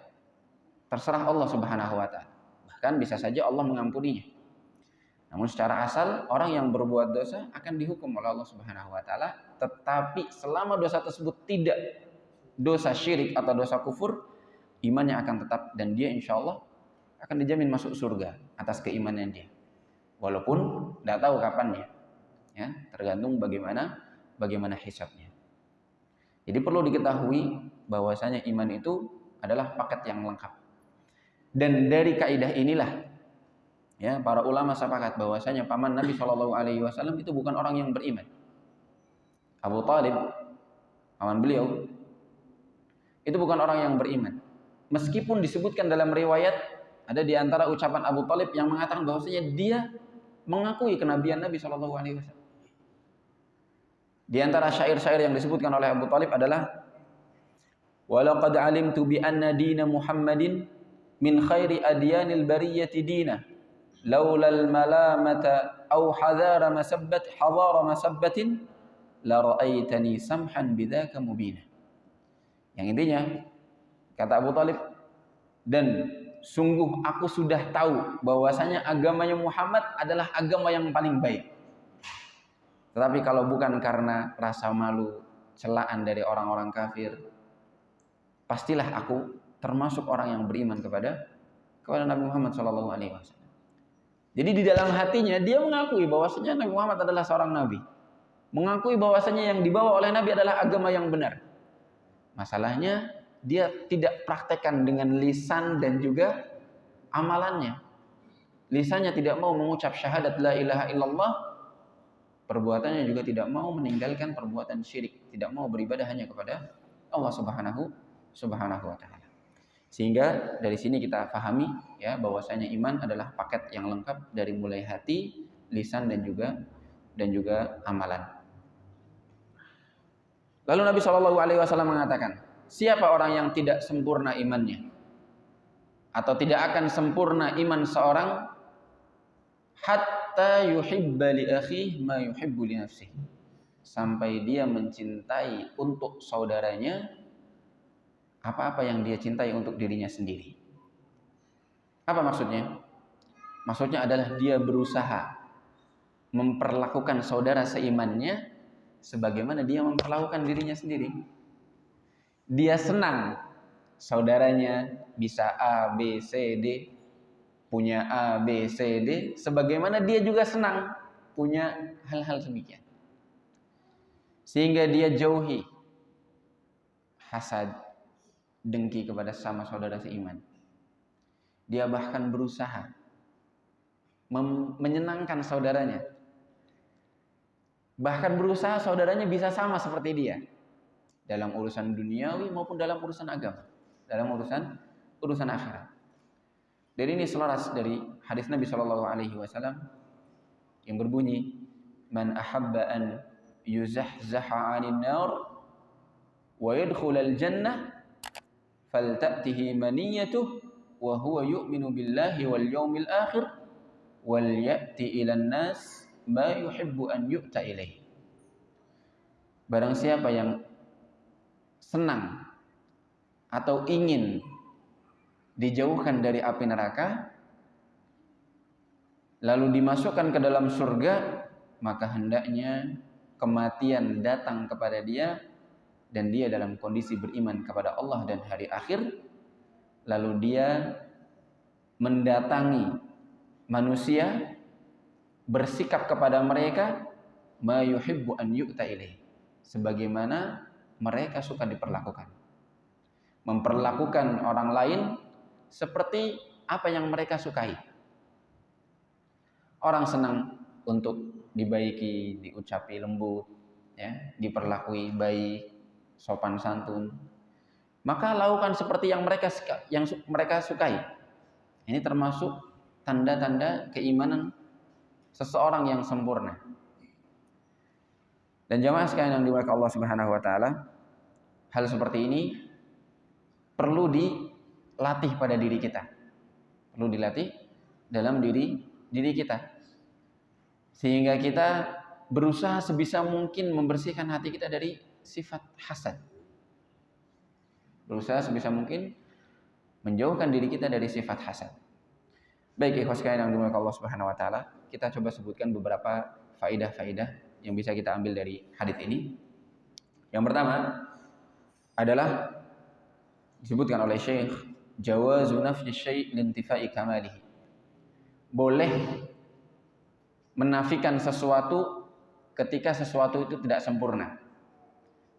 terserah Allah Subhanahu wa taala. Bahkan bisa saja Allah mengampuninya. Namun secara asal orang yang berbuat dosa akan dihukum oleh Allah Subhanahu wa taala, tetapi selama dosa tersebut tidak dosa syirik atau dosa kufur, imannya akan tetap dan dia insya Allah akan dijamin masuk surga atas keimanan dia. Walaupun tidak tahu kapannya. Ya, tergantung bagaimana hisabnya. Jadi perlu diketahui bahwasanya iman itu adalah paket yang lengkap. Dan dari kaidah inilah ya para ulama sepakat bahwasanya paman Nabi Shallallahu alaihi wasallam itu bukan orang yang beriman. Abu Thalib, paman beliau, itu bukan orang yang beriman. Meskipun disebutkan dalam riwayat ada di antara ucapan Abu Thalib yang mengatakan bahwasanya dia mengakui kenabian Nabi Shallallahu alaihi wasallam. Di antara syair-syair yang disebutkan oleh Abu Thalib adalah walaqad alimtu bi anna dina Muhammadin min khairi adyanil bariyati dina laulal malamata aw hadara masabbatin la ra'aitani samhan bidzaka mubina. Yang intinya kata Abu Thalib, dan sungguh aku sudah tahu bahwasanya agamanya Muhammad adalah agama yang paling baik. Tetapi kalau bukan karena rasa malu, celaan dari orang-orang kafir, pastilah aku termasuk orang yang beriman kepada Nabi Muhammad SAW. Jadi di dalam hatinya dia mengakui bahwasanya Nabi Muhammad adalah seorang nabi, mengakui bahwasanya yang dibawa oleh Nabi adalah agama yang benar. Masalahnya dia tidak praktekkan dengan lisan dan juga amalannya. Lisannya tidak mau mengucap syahadat la ilaha illallah, perbuatannya juga tidak mau meninggalkan perbuatan syirik, tidak mau beribadah hanya kepada Allah Subhanahu wa taala. Sehingga dari sini kita pahami ya bahwasanya iman adalah paket yang lengkap dari mulai hati, lisan dan juga amalan. Lalu Nabi Shallallahu alaihi wasallam mengatakan, siapa orang yang tidak sempurna imannya atau tidak akan sempurna iman seorang hatta yuhibba li akhihi ma yuhibbu li nafsihi, sampai dia mencintai untuk saudaranya apa-apa yang dia cintai untuk dirinya sendiri. Apa maksudnya? Maksudnya adalah dia berusaha memperlakukan saudara seimannya sebagaimana dia memperlakukan dirinya sendiri. Dia senang saudaranya bisa A, B, C, D, punya A, B, C, D, sebagaimana dia juga senang punya hal-hal demikian. Sehingga dia jauhi hasad, dengki kepada sama saudara seiman. Dia bahkan berusaha menyenangkan saudaranya. Bahkan berusaha saudaranya bisa sama seperti dia. Dalam urusan duniawi maupun dalam urusan agama. Dalam urusan akhirat. Dan ini selaras dari hadis Nabi SAW yang berbunyi, "Man ahabba an yuzahzaha 'anil nar wa yadkhulal jannah falta'tihi maniyatuh wa huwa yu'minu billahi wal yawmil akhir wal ya'ti ilan nas ma yuhibbu an yu'ta ilaih." Barang siapa yang senang atau ingin dijauhkan dari api neraka lalu dimasukkan ke dalam surga, maka hendaknya kematian datang kepada dia dan dia dalam kondisi beriman kepada Allah dan hari akhir, lalu dia mendatangi manusia, bersikap kepada mereka ma yuhibbu an yu'ta ilaih, sebagaimana mereka suka diperlakukan, memperlakukan orang lain seperti apa yang mereka sukai. Orang senang untuk dibaiki, diucapi lembut, ya, diperlakui baik, sopan santun. Maka lakukan seperti yang mereka sukai. Ini termasuk tanda-tanda keimanan seseorang yang sempurna. Dan jamaah sekalian yang dimuliakan Allah Subhanahu wa taala, hal seperti ini perlu dilatih pada diri kita. Perlu dilatih dalam diri kita. Sehingga kita berusaha sebisa mungkin membersihkan hati kita dari sifat hasad. Berusaha sebisa mungkin menjauhkan diri kita dari sifat hasad. Baik, ikhwas sekalian yang dimuliakan Allah Subhanahu wa taala, kita coba sebutkan beberapa faidah-faidah yang bisa kita ambil dari hadis ini. Yang pertama adalah disebutkan oleh Syekh, jawazu nafyi syai' lintifai kamalihi. Boleh menafikan sesuatu ketika sesuatu itu tidak sempurna.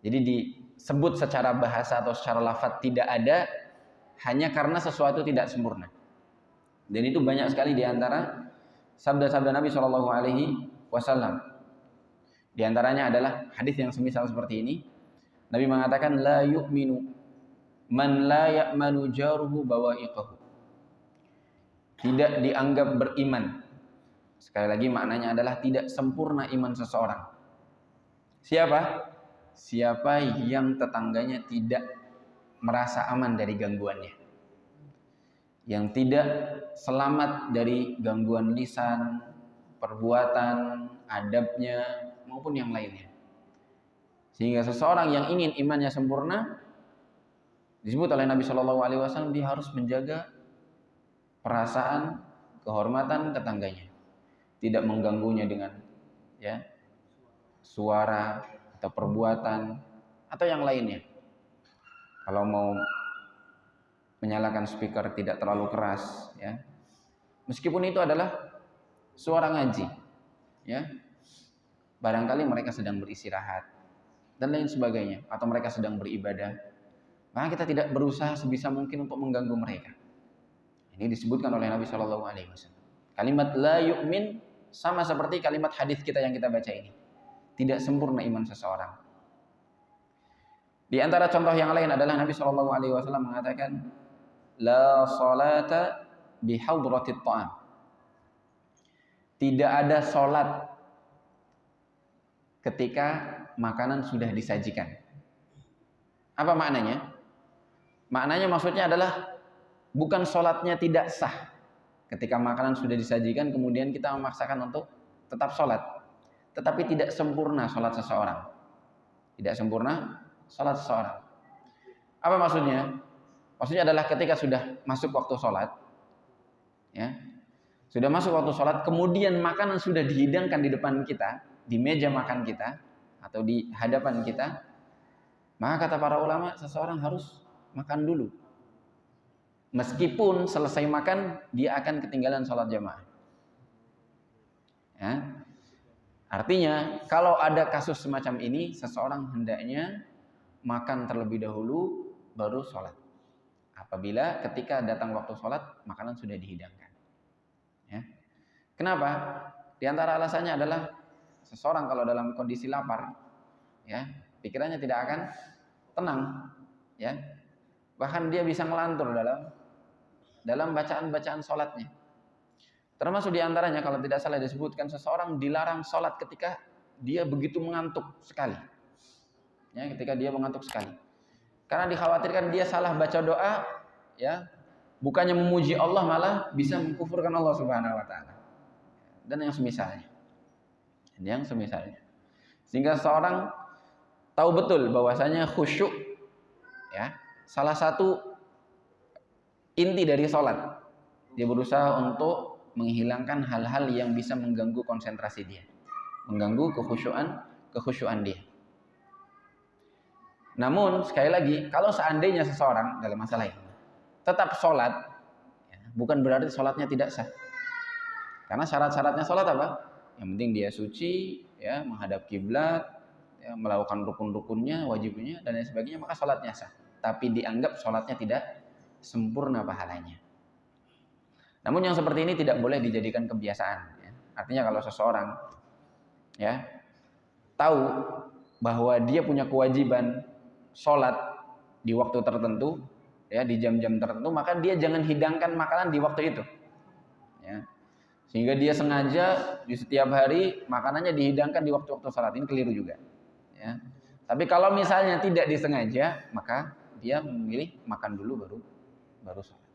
Jadi disebut secara bahasa atau secara lafaz tidak ada hanya karena sesuatu tidak sempurna. Dan itu banyak sekali di antara sabda-sabda Nabi SAW. Di antaranya adalah hadis yang semisal seperti ini. Nabi mengatakan, la yu'minu man la ya'manu jaruhu bawa'iqahu. Tidak dianggap beriman. Sekali lagi maknanya adalah tidak sempurna iman seseorang. Siapa? Siapa yang tetangganya tidak merasa aman dari gangguannya. Yang tidak selamat dari gangguan lisan, perbuatan, adabnya, maupun yang lainnya. Sehingga seseorang yang ingin imannya sempurna, disebut oleh Nabi SAW, dia harus menjaga perasaan, kehormatan tetangganya. Tidak mengganggunya dengan suara atau perbuatan atau yang lainnya. Kalau mau menyalakan speaker tidak terlalu keras, ya. Meskipun itu adalah suara ngaji, ya. Barangkali mereka sedang beristirahat dan lain sebagainya, atau mereka sedang beribadah, maka kita tidak berusaha sebisa mungkin untuk mengganggu mereka. Ini disebutkan oleh Nabi SAW. Kalimat la yu'min sama seperti kalimat hadis kita yang kita baca ini. Tidak sempurna iman seseorang. Di antara contoh yang lain adalah Nabi SAW mengatakan, la salata bihadratit ta'am. Tidak ada salat ketika makanan sudah disajikan. Apa maknanya? Maknanya maksudnya adalah bukan salatnya tidak sah. Ketika makanan sudah disajikan kemudian kita memaksakan untuk tetap salat. Tetapi tidak sempurna salat seseorang. Tidak sempurna salat seseorang. Apa maksudnya? Maksudnya adalah ketika sudah masuk waktu salat, ya, sudah masuk waktu salat, kemudian makanan sudah dihidangkan di depan kita, di meja makan kita atau di hadapan kita, maka kata para ulama seseorang harus makan dulu. Meskipun selesai makan, dia akan ketinggalan sholat jamaah. Ya. Artinya, kalau ada kasus semacam ini, seseorang hendaknya makan terlebih dahulu, baru sholat. Apabila ketika datang waktu sholat, makanan sudah dihidangkan. Ya. Kenapa? Di antara alasannya adalah seseorang kalau dalam kondisi lapar, ya, pikirannya tidak akan tenang, ya. Bahkan dia bisa ngelantur dalam bacaan-bacaan sholatnya. Termasuk di antaranya kalau tidak salah disebutkan seseorang dilarang sholat ketika dia begitu mengantuk sekali. Ya, ketika dia mengantuk sekali. Karena dikhawatirkan dia salah baca doa, ya, bukannya memuji Allah malah bisa mengkufurkan Allah Subhanahu wa taala. Dan yang semisalnya. Sehingga seorang tahu betul bahwasanya khusyuk, ya, salah satu inti dari sholat. Dia berusaha untuk menghilangkan hal-hal yang bisa mengganggu konsentrasi dia, mengganggu kekhusyuan dia. Namun sekali lagi, kalau seandainya seseorang dalam masalah ini tetap sholat, ya, bukan berarti sholatnya tidak sah. Karena syarat-syaratnya sholat apa? Yang penting dia suci, ya, menghadap kiblat, ya, melakukan rukun-rukunnya, wajibnya, dan lain sebagainya, maka sholatnya sah. Tapi dianggap sholatnya tidak sempurna pahalanya. Namun yang seperti ini tidak boleh dijadikan kebiasaan. Ya. Artinya kalau seseorang, ya, tahu bahwa dia punya kewajiban sholat di waktu tertentu, ya, di jam-jam tertentu, maka dia jangan hidangkan makanan di waktu itu. Ya. Sehingga dia sengaja di setiap hari makanannya dihidangkan di waktu-waktu sholat. Ini keliru juga. Ya. Tapi kalau misalnya tidak disengaja, maka dia memilih makan dulu baru sholat.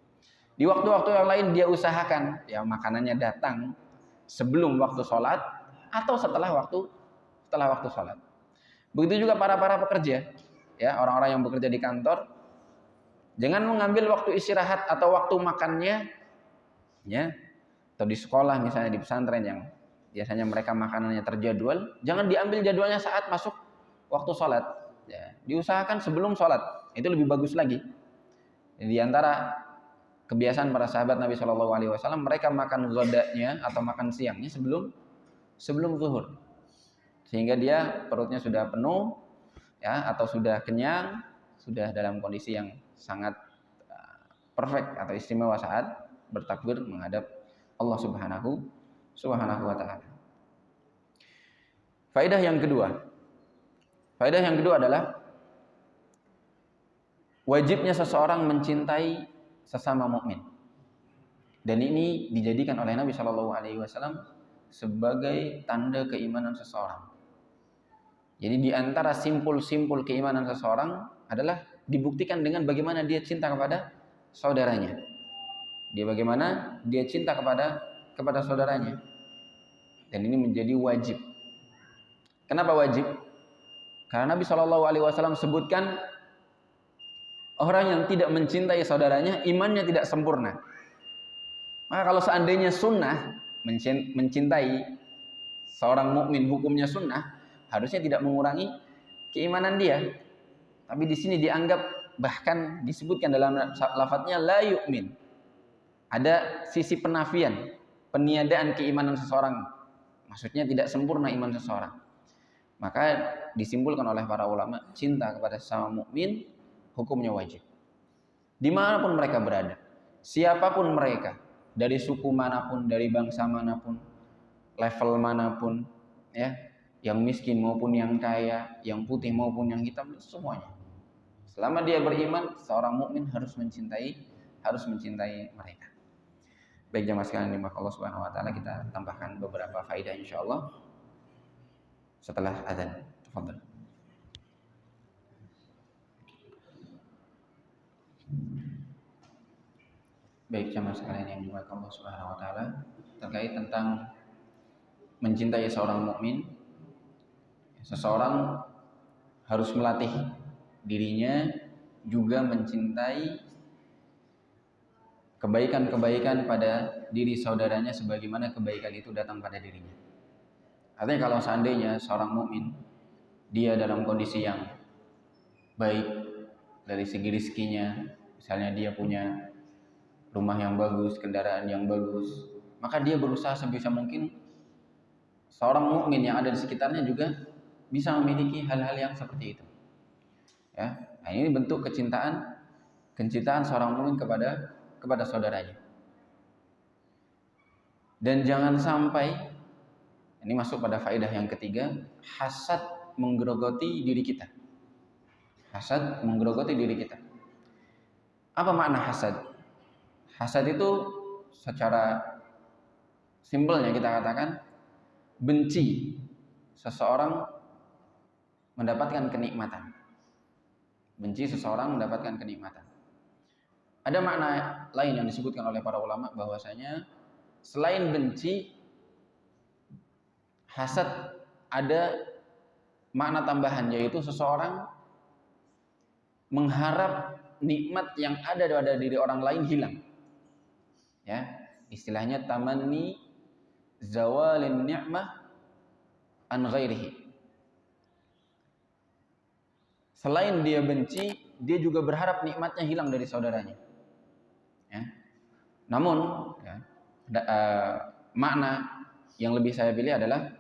Di waktu-waktu yang lain dia usahakan, ya, makanannya datang sebelum waktu sholat atau setelah waktu sholat. Begitu juga para pekerja, ya, orang-orang yang bekerja di kantor, jangan mengambil waktu istirahat atau waktu makannya, ya, atau di sekolah misalnya di pesantren yang biasanya mereka makanannya terjadwal, jangan diambil jadwalnya saat masuk waktu sholat. Ya, diusahakan sebelum sholat, itu lebih bagus lagi. Di antara kebiasaan para sahabat Nabi Shallallahu Alaihi Wasallam, mereka makan ghadanya atau makan siangnya sebelum zuhur, sehingga dia perutnya sudah penuh, ya, atau sudah kenyang, sudah dalam kondisi yang sangat perfect atau istimewa saat bertakbir menghadap Allah Subhanahu wa taala. Faedah yang kedua adalah wajibnya seseorang mencintai sesama mukmin. Dan ini dijadikan oleh Nabi Shallallahu Alaihi Wasallam sebagai tanda keimanan seseorang. Jadi di antara simpul-simpul keimanan seseorang adalah dibuktikan dengan bagaimana dia cinta kepada saudaranya. Bagaimana dia cinta kepada saudaranya. Dan ini menjadi wajib. Kenapa wajib? Karena Nabi Shallallahu Alaihi Wasallam sebutkan orang yang tidak mencintai saudaranya, imannya tidak sempurna. Maka kalau seandainya sunnah, mencintai seorang mukmin hukumnya sunnah, harusnya tidak mengurangi keimanan dia. Tapi di sini dianggap, bahkan disebutkan dalam lafadznya la yu'min. Ada sisi penafian, peniadaan keimanan seseorang. Maksudnya tidak sempurna iman seseorang. Maka disimpulkan oleh para ulama, cinta kepada sesama mukmin hukumnya wajib. Dimanapun mereka berada, siapapun mereka, dari suku manapun, dari bangsa manapun, level manapun, ya, yang miskin maupun yang kaya, yang putih maupun yang hitam, semuanya. Selama dia beriman, seorang mukmin harus mencintai mereka. Baik jamaah sekalian dimaka Allah Subhanahu wa taala, kita tambahkan beberapa faedah insyaallah setelah azan. Tafadhal. Baik jamaah sekalian yang dimaka Allah Subhanahu wa taala, terkait tentang mencintai seorang mukmin, seseorang harus melatih dirinya juga mencintai kebaikan-kebaikan pada diri saudaranya sebagaimana kebaikan itu datang pada dirinya. Artinya kalau seandainya seorang mukmin dia dalam kondisi yang baik dari segi rizkinya, misalnya dia punya rumah yang bagus, kendaraan yang bagus, maka dia berusaha sebisa mungkin seorang mukmin yang ada di sekitarnya juga bisa memiliki hal-hal yang seperti itu. Ya, nah ini bentuk kecintaan seorang mukmin kepada saudaranya. Dan jangan sampai, ini masuk pada faedah yang ketiga, hasad menggerogoti diri kita. Hasad menggerogoti diri kita. Apa makna hasad? Hasad itu secara simpelnya kita katakan benci seseorang mendapatkan kenikmatan. Benci seseorang mendapatkan kenikmatan. Ada makna lain yang disebutkan oleh para ulama bahwasanya selain benci, hasad ada makna tambahan, yaitu seseorang mengharap nikmat yang ada pada diri orang lain hilang. Ya, istilahnya tamanni zawalin ni'mah an ghairihi. Selain dia benci, dia juga berharap nikmatnya hilang dari saudaranya. Ya. Namun, ya, makna yang lebih saya pilih adalah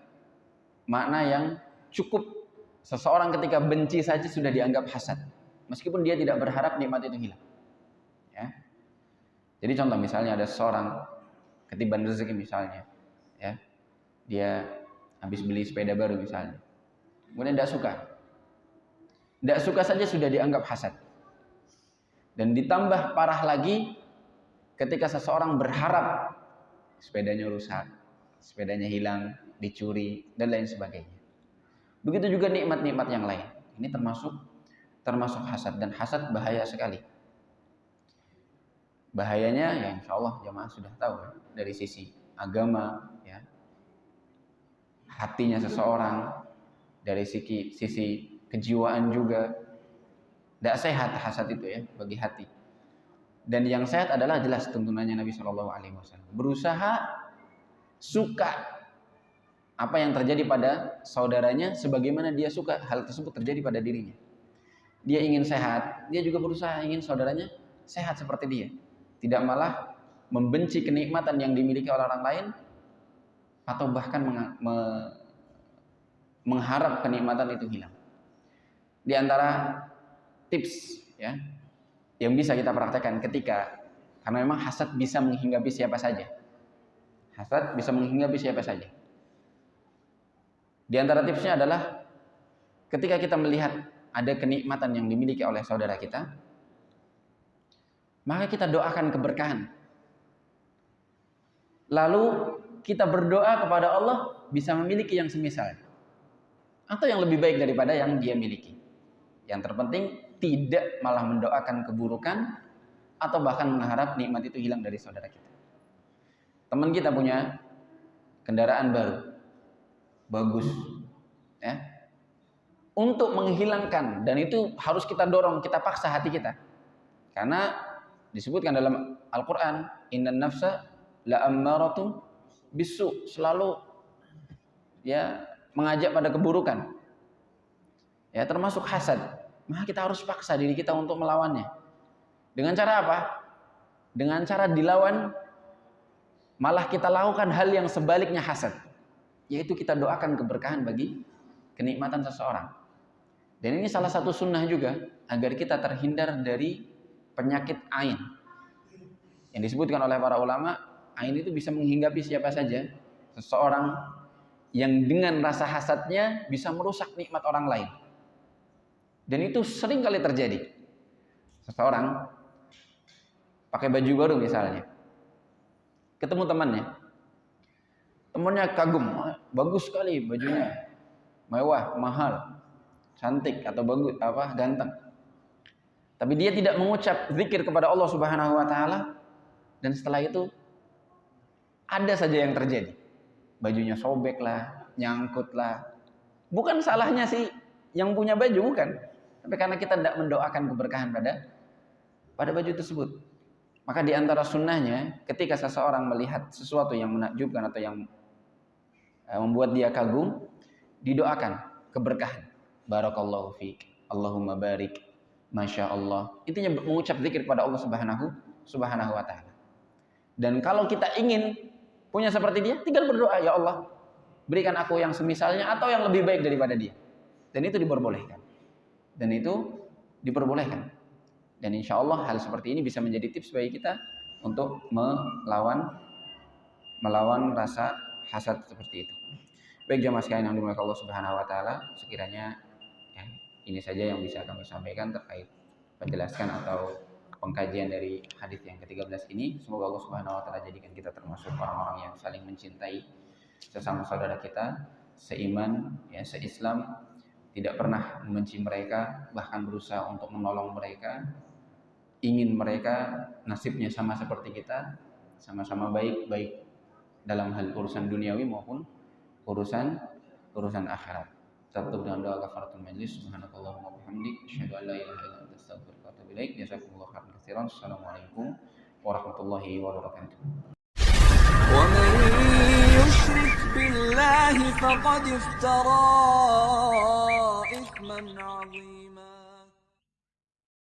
makna yang cukup seseorang ketika benci saja sudah dianggap hasad, meskipun dia tidak berharap nikmat itu hilang. Ya. Jadi contoh misalnya ada seseorang ketiban rezeki misalnya, ya, dia habis beli sepeda baru misalnya, kemudian tidak suka saja sudah dianggap hasad. Dan ditambah parah lagi ketika seseorang berharap sepedanya rusak, sepedanya hilang, dicuri, dan lain sebagainya. Begitu juga nikmat-nikmat yang lain. Ini termasuk hasad, dan hasad bahaya sekali. Bahayanya ya insya Allah jamaah sudah tahu ya, dari sisi agama, ya, hatinya seseorang, dari sisi kejiwaan juga tidak sehat hasad itu ya bagi hati. Dan yang sehat adalah jelas tuntunannya Nabi Shallallahu Alaihi Wasallam. Berusaha suka apa yang terjadi pada saudaranya sebagaimana dia suka hal tersebut terjadi pada dirinya. Dia ingin sehat, dia juga berusaha ingin saudaranya sehat seperti dia. Tidak malah membenci kenikmatan yang dimiliki oleh orang lain atau bahkan mengharap kenikmatan itu hilang. Di antara tips ya yang bisa kita praktekkan karena memang hasad bisa menghinggapi siapa saja. Hasad bisa menghinggapi siapa saja. Di antara tipsnya adalah ketika kita melihat ada kenikmatan yang dimiliki oleh saudara kita, maka kita doakan keberkahan. Lalu kita berdoa kepada Allah bisa memiliki yang semisal atau yang lebih baik daripada yang dia miliki. Yang terpenting tidak malah mendoakan keburukan atau bahkan mengharap nikmat itu hilang dari saudara kita. Teman kita punya kendaraan baru, bagus, ya. Untuk menghilangkan, dan itu harus kita dorong, kita paksa hati kita, karena disebutkan dalam Al-Quran, innan nafsa la'ammaratun bisu, selalu ya mengajak pada keburukan. Ya, termasuk hasad. Maka kita harus paksa diri kita untuk melawannya. Dengan cara apa? Dengan cara dilawan, malah kita lakukan hal yang sebaliknya hasad, yaitu kita doakan keberkahan bagi kenikmatan seseorang. Dan ini salah satu sunnah juga agar kita terhindar dari penyakit ain. Yang disebutkan oleh para ulama, ain itu bisa menghinggapi siapa saja. Seseorang yang dengan rasa hasadnya bisa merusak nikmat orang lain. Dan itu sering kali terjadi. Seseorang pakai baju baru misalnya, ketemu temannya kagum, bagus sekali bajunya, mewah, mahal, cantik atau bagus, ganteng. Tapi dia tidak mengucap zikir kepada Allah Subhanahu Wa Taala, dan setelah itu ada saja yang terjadi. Bajunya sobek lah, nyangkut lah. Bukan salahnya sih yang punya baju, bukan. Tapi karena kita tidak mendoakan keberkahan pada baju tersebut. Maka di antara sunnahnya, ketika seseorang melihat sesuatu yang menakjubkan atau yang membuat dia kagum, didoakan keberkahan. Barakallahu fiik, Allahumma barik, Masya Allah. Intinya mengucap zikir kepada Allah Subhanahu Wa Taala. Dan kalau kita ingin punya seperti dia, tinggal berdoa, ya Allah, berikan aku yang semisalnya atau yang lebih baik daripada dia. Dan itu diperbolehkan. Dan insya Allah hal seperti ini bisa menjadi tips bagi kita untuk melawan rasa hasad seperti itu. Baik jemaah sekalian yang dimuliakan Allah Subhanahu wa taala, sekiranya ya, ini saja yang bisa kami sampaikan terkait penjelaskan atau pengkajian dari hadis yang ke-13 ini. Semoga Allah Subhanahu wa taala jadikan kita termasuk orang-orang yang saling mencintai sesama saudara kita, seiman, ya, seislam, tidak pernah membenci mereka, bahkan berusaha untuk menolong mereka, ingin mereka nasibnya sama seperti kita, sama-sama baik dalam hal urusan duniawi maupun urusan akhirat. Tutup dengan doa kafaratul majlis. Subhanakallahumma wa bihamdik, asyhadu an la ilaha illa anta, astaghfiruka wa atubu ilaik. Jazakumullahu khairan katsiran. Assalamualaikum warahmatullahi wabarakatuh. ومن يشرك بالله فقد افترى إثما عظيما